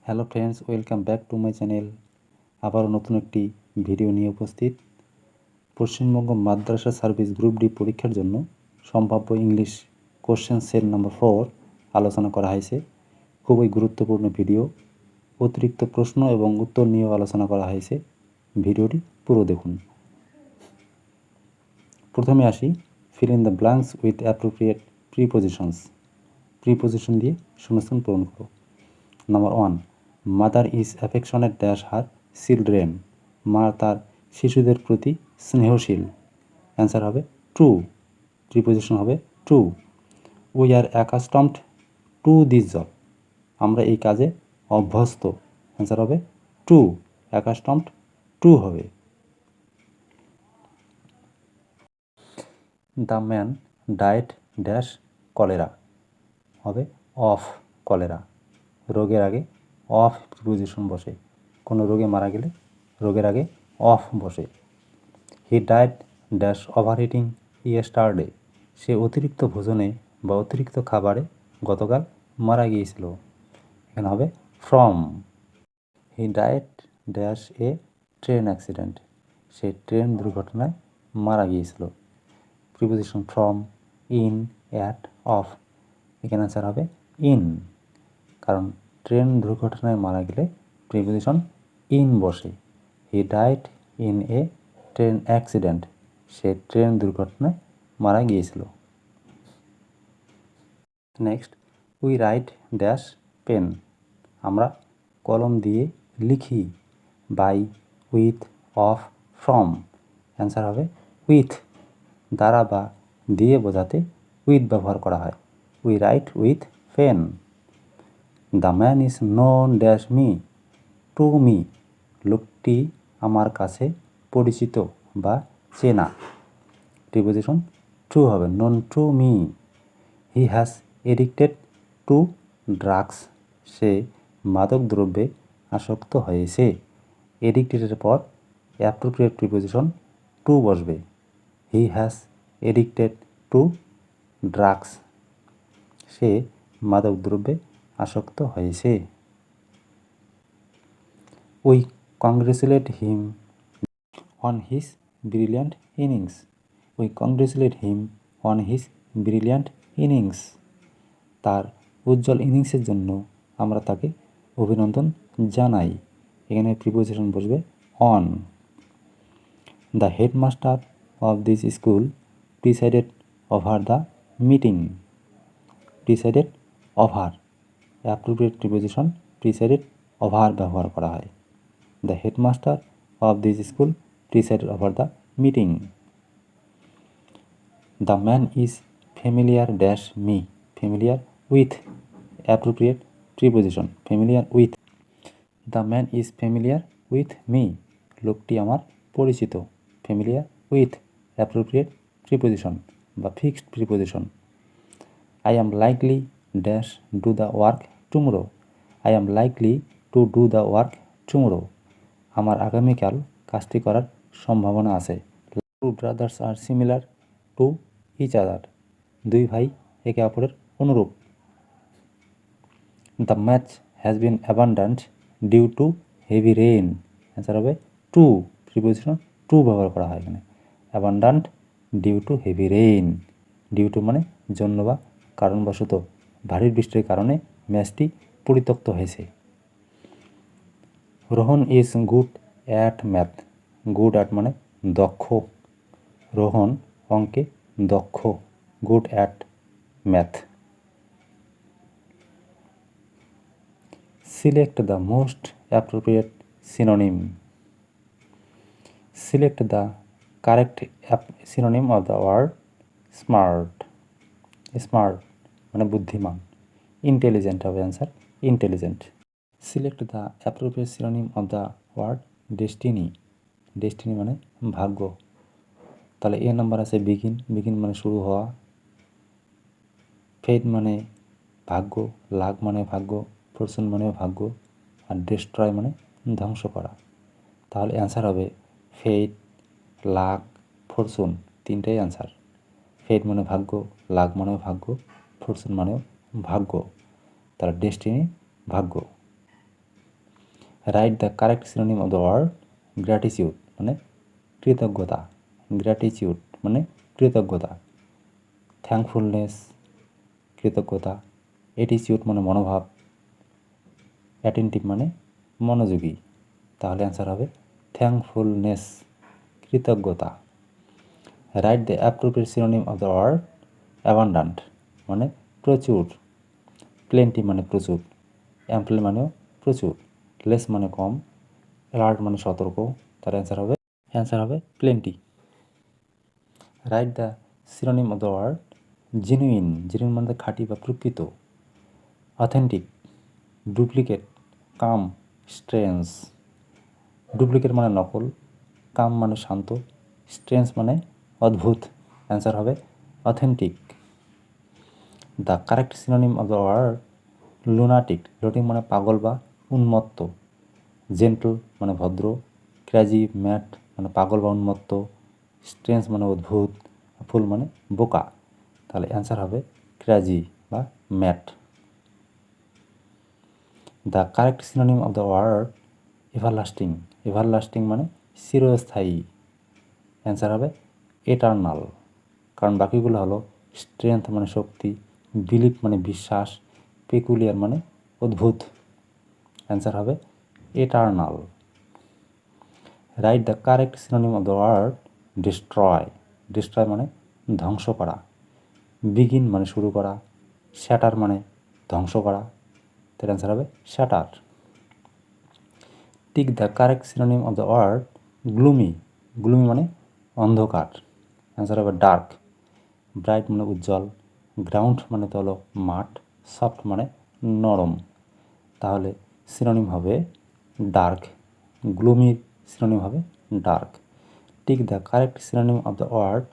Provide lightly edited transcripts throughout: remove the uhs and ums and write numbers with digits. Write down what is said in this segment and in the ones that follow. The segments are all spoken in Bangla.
Hello friends, welcome back to my channel. আবারও নতুন একটি ভিডিও নিয়ে উপস্থিত। পশ্চিমবঙ্গ মাদ্রাসা সার্ভিস গ্রুপ ডি পরীক্ষার জন্য সম্ভাব্য ইংলিশ কোশ্চেন সেট নাম্বার 4 আলোচনা করা হয়েছে। খুবই গুরুত্বপূর্ণ ভিডিও। অতিরিক্ত প্রশ্ন এবং উত্তর নিয়েও আলোচনা করা হয়েছে। ভিডিওটি পুরো দেখুন। প্রথমে আসি, feel in the blanks with appropriate prepositions. Preposition দিয়ে শূন্যস্থান পূরণ করো। Number 1, mother is affectionate dash her children. মা তার শিশুদের প্রতি স্নেহশীল। অ্যান্সার হবে ট্রু। প্রিপোজিশন হবে true. We are accustomed to this job. আমরা এই কাজে অভ্যস্ত। অ্যান্সার হবে ট্রু। অ্যাকাস্টমড ট্রু হবে। The man diet dash cholera হবে অফ কলেরা। রোগের আগে অফ প্রিপোজিশন বসে। কোনো রোগে মারা গেলে রোগের আগে অফ বসে। He died dash overeating yesterday. সে অতিরিক্ত ভোজনে বা অতিরিক্ত খাবারে গতকাল মারা গিয়েছিল। এখানে হবে from. He died dash a train accident. সে ট্রেন দুর্ঘটনায় মারা গিয়েছিল। Preposition from, in, at, of. এখানে অ্যান্সার হবে ইন, কারণ ট্রেন দুর্ঘটনায় মারা গেলে প্রিপোজিশন ইন বসে। He died in a train accident. সে ট্রেন দুর্ঘটনায় মারা গিয়েছিল। Next, we write dash pen. আমরা কলম দিয়ে লিখি। By, with, of, from. Answer হবে উইথ। দ্বারা বা দিয়ে বোঝাতে উইথ ব্যবহার করা হয়। We right with pen. The man is known dash me to me. লোকটি আমার কাছে পরিচিত বা চেনা। প্রিপোজিশন ট্রু হবে, known to me. He has addicted to drugs. সে মাদক দ্রব্যে আসক্ত হয়েছে। এডিক্টেডের পর অ্যাপ্রোপ্রিয়েট প্রিপোজিশন টু বসবে। He has addicted to drugs. সে মাদক দ্রব্যে আসক্ত হয়েছে। We congratulate him on his brilliant innings. We congratulate him on his brilliant innings. তার উজ্জ্বল ইনিংসের জন্য আমরা তাকে অভিনন্দন জানাই। এখানে প্রিপোজিশন বসবে on. The headmaster of this school presided over the meeting. Presided over, appropriate preposition presided over ব্যবহার করা হয়। The headmaster of this school presided over the meeting. The man is familiar dash me. Familiar with, appropriate preposition familiar with. The man is familiar with me. লোকটি আমার পরিচিত। ফ্যামিলিয়ার উইথ, অ্যাপ্রোপ্রিয়েট প্রিপোজিশন বা fixed preposition. I am likely dash do the work tomorrow. I am likely to do the work tomorrow. আমার আগামীকাল কাজটি করার সম্ভাবনা আছে। Two brothers are similar to each other. দুই ভাই একে অপরের অনুরূপ। The match has been abandoned due to heavy rain. Answer হবে টু। প্রিপোজিশন টু ব্যবহার করা হয় এখানে। Abandoned due to heavy rain. Due to মানে জন্য বা কারণবশত ভারী বৃষ্টির কারণে ম্যাচটি পরিত্যক্ত হয়েছে। Rohan is good at math. Good at মানে দক্ষ। রোহন অঙ্কে দক্ষ। Good at math. Select the most appropriate synonym. Select the correct synonym of the word smart. Smart মানে বুদ্ধিমান। ইন্টেলিজেন্ট হবে answer, intelligent. Select the appropriate synonym of the word destiny. Destiny মানে ভাগ্য। তাহলে এ নাম্বার আছে বিগিন। বিগিন মানে শুরু হওয়া। ফেট মানে ভাগ্য। লাক মানে ভাগ্য। ফরচুন মানে ভাগ্য। আর ডেস্ট্রয় মানে ধ্বংস করা। তাহলে অ্যান্সার হবে ফেট, লাক, ফরচুন, তিনটাই অ্যান্সার। ফেট মানে ভাগ্য, লাক মানেও ভাগ্য, ফরচুন মানেও ভাগ্য। তার ডেস্টিনি ভাগ্য। Write the correct synonym of the word gratitude মানে কৃতজ্ঞতা, গ্র্যাটিটিউড মানে কৃতজ্ঞতা, থ্যাঙ্কফুলনেস কৃতজ্ঞতা, অ্যাটিটিউড মানে মনোভাব, অ্যাটেন্টিভ মানে মনোযোগী। তাহলে অ্যান্সার হবে থ্যাঙ্কফুলনেস, কৃতজ্ঞতা। Write the appropriate synonym of the word abundant মানে প্রচুর, প্লেন্টি মানে প্রচুর, অ্যাম্পল মানেও প্রচুর, লেস মানে কম, অ্যালার্ট মানে সতর্ক। তার অ্যান্সার হবে plenty. Write the synonym of the word genuine, genuine মানে খাঁটি বা প্রকৃত, authentic, duplicate, calm, strange. Duplicate মানে নকল, কাম মানে শান্ত, স্ট্রেঞ্জ মানে অদ্ভুত। অ্যান্সার হবে authentic. The correct synonym of the word lunatic, lunatic মানে পাগল বা উন্মত্ত, জেন্টল মানে ভদ্র, ক্র্যাজি ম্যাট মানে পাগল বা উন্মত্ত, স্ট্রেঞ্জ মানে অদ্ভুত, ফুল মানে বোকা। তাহলে অ্যান্সার হবে ক্র্যাজি বা mad. The correct synonym of the word everlasting, everlasting মানে চিরস্থায়ী। অ্যান্সার হবে এটার্নাল, কারণ বাকিগুলো হলো স্ট্রেংথ মানে শক্তি, বিলিভ মানে বিশ্বাস, পেকুলিয়ার মানে অদ্ভুত। অ্যান্সার হবে eternal. Write the correct synonym of the word destroy, destroy মানে ধ্বংস করা, বিগিন মানে শুরু করা, শ্যাটার মানে ধ্বংস করা। তার অ্যান্সার হবে shatter. Tick the correct synonym of the word gloomy, gloomy মানে অন্ধকার। অ্যান্সার হবে ডার্ক। ব্রাইট মানে উজ্জ্বল, গ্রাউন্ড মানে তো হলো মাঠ, সফট মানে নরম। তাহলে সিনোনিম হবে ডার্ক, গ্লুমির সিনোনিম হবে dark. Tick the correct synonym of the word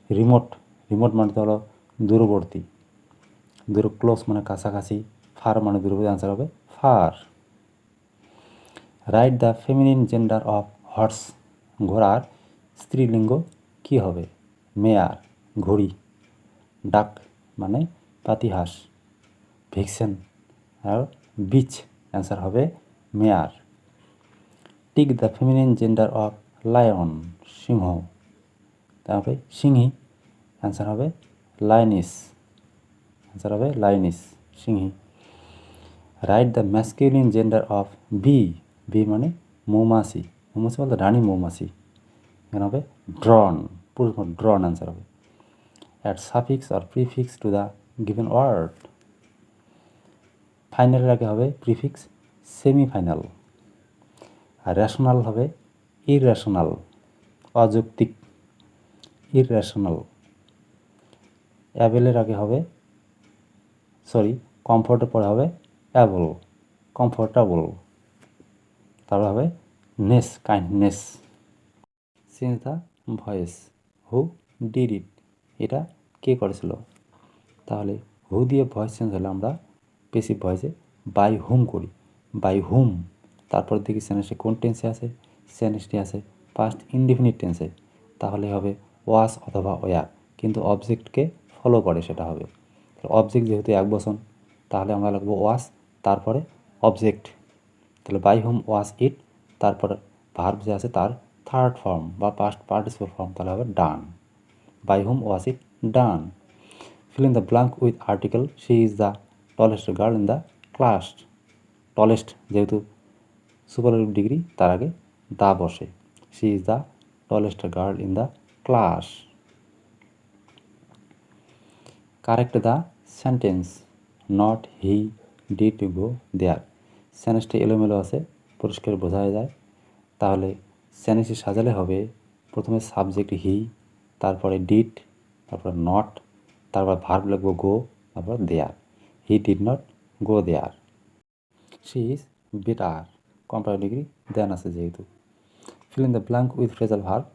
remote, remote মানে তো হলো দূরবর্তী, ক্লোজ মানে কাছাকাছি, ফার মানে দূরবর্তী। অ্যান্সার হবে far. Write the feminine gender of horse, ঘোড়ার স্ত্রীলিঙ্গ কী হবে? মেয়ার, ঘড়ি, ডাক মানে পাতিহাঁস, ভিক্সেন আর বিচ। অ্যান্সার হবে mare. Tick the feminine gender of lion, সিংহ, তারপরে সিংহী। অ্যান্সার হবে লায়নিস, অ্যান্সার হবে লায়নিস, সিংহী। Write the masculine gender of bee, bee মানে মৌমাছি, মৌমাছি বলতে রানী মৌমাছি। এখানে হবে ড্রন, পুরুষ ড্রন। অ্যান্সার হবে add suffix or prefix to the given word, ফাইনালের আগে হবে প্রিফিক্স সেমিফাইনাল, আর রেশনাল হবে ইররেশনাল, অযৌক্তিক, ইররেশনাল। অ্যাবেলের আগে হবে কমফোর্টের পরে হবে অ্যাবল, কমফোর্টেবল। তারপর হবে ness, kindness. Change the voice, who did it, এটা কে করেছিল? তাহলে হু দিয়ে ভয়েস চেঞ্জ হলে আমরা পেসিভ ভয়েসে বাই হুম করি, বাই হুম। তারপর দেখি সেন্টেন্সটি কোন টেন্সে আছে, সেন্টেন্সটি আছে পাস্ট ইনডিফিনিট টেন্সে, তাহলে হবে ওয়াস অথবা ওয়ার, কিন্তু অবজেক্টকে ফলো করে সেটা হবে। অবজেক্ট যেহেতু এক বচন, তাহলে আমরা লিখবো ওয়াস তারপরে অবজেক্ট। তাহলে বাই হুম ওয়াস ইট, তারপর ভার্ব যে আছে তার থার্ড ফর্ম বা পাস্ট পার্টিসিপল ফর্ম, তাহলে হবে done. By whom was it done. Fill in the blank with article. She is the tallest girl in the class. Tallest যেহেতু সুপারলেটিভ ডিগ্রি, তার আগে দা বসে। She is the tallest girl in the class. Correct the sentence. Not he did go there. সেন্টেন্সটি এলোমেলো আছে, পরিষ্কার বোঝা যায়। তাহলে সেন্টেন্সটি সাজালে হবে প্রথমে সাবজেক্ট হি, তারপরে ডিড, তারপর নট, তারপর ভার্ব লিখবো গো, তারপর there. He did not go there. She is better, comparative degree than আছে যেহেতু। Fill in the blank with phrasal verb.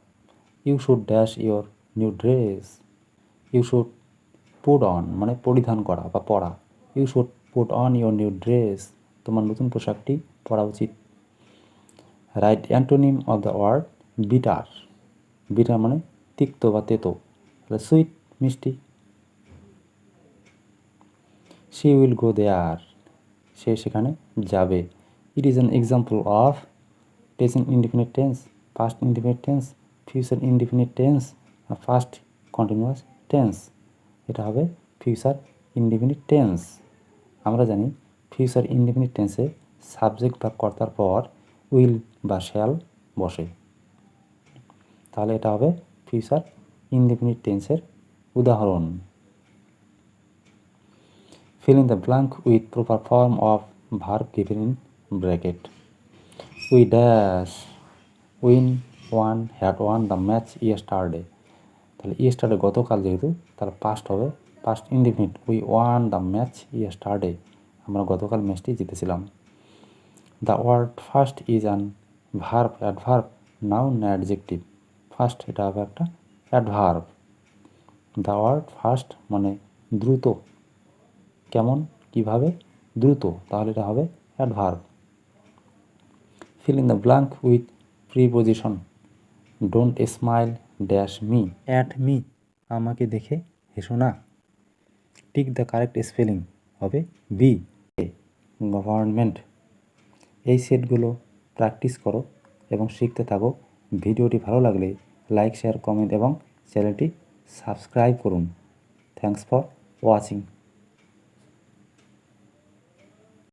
You should dash your new dress. You should put on মানে পরিধান করা বা পরা। You should put on your new dress, তোমার নতুন পোশাকটি পরা উচিত। Write antonym of the word bitter, bitter মানে তিক্ত বা তেতো, তাহলে সুইট মিষ্টি। শি উইল গো দেয়ার, সে সেখানে যাবে। It is an example of present indefinite tense, past indefinite tense, future indefinite tense, R past continuous tense. এটা হবে ফিউচার ইনডিফিনিট টেন্স। আমরা জানি ফিউচার ইনডিফিনিট টেন্সে সাবজেক্ট বা কর্তার পর উইল বা শ্যাল বসে, তাহলে এটা হবে ফিউচার ইনডিফিনিট টেন্সের উদাহরণ। Fill in the blank with proper form of verb given in bracket. We dash won had won the match yesterday. তাহলে yesterday গতকাল, যেহেতু তাহলে পাস্ট হবে past indefinite. We won the match yesterday, আমরা গতকাল ম্যাচটি জিতেছিলাম। The word first is an verb, adverb, noun না অ্যাডজেক্টিভ? ফার্স্ট এটা হবে একটা অ্যাডভার্ব। দ্য ওয়ার্ড ফার্স্ট মানে দ্রুত, কেমন, কিভাবে, দ্রুত, তাহলে এটা হবে adverb. Feel in the blank with preposition. Don't smile dash me at me, আমাকে দেখে হেসো না। টিক দ্য কারেক্ট স্পেলিং হবে বি, গভর্নমেন্ট। এই সেটগুলো প্র্যাকটিস করো এবং শিখতে থাকো। ভিডিওটি ভালো লাগলে লাইক, শেয়ার, কমেন্ট এবং চ্যানেলটি সাবস্ক্রাইব করুন। Thanks for watching.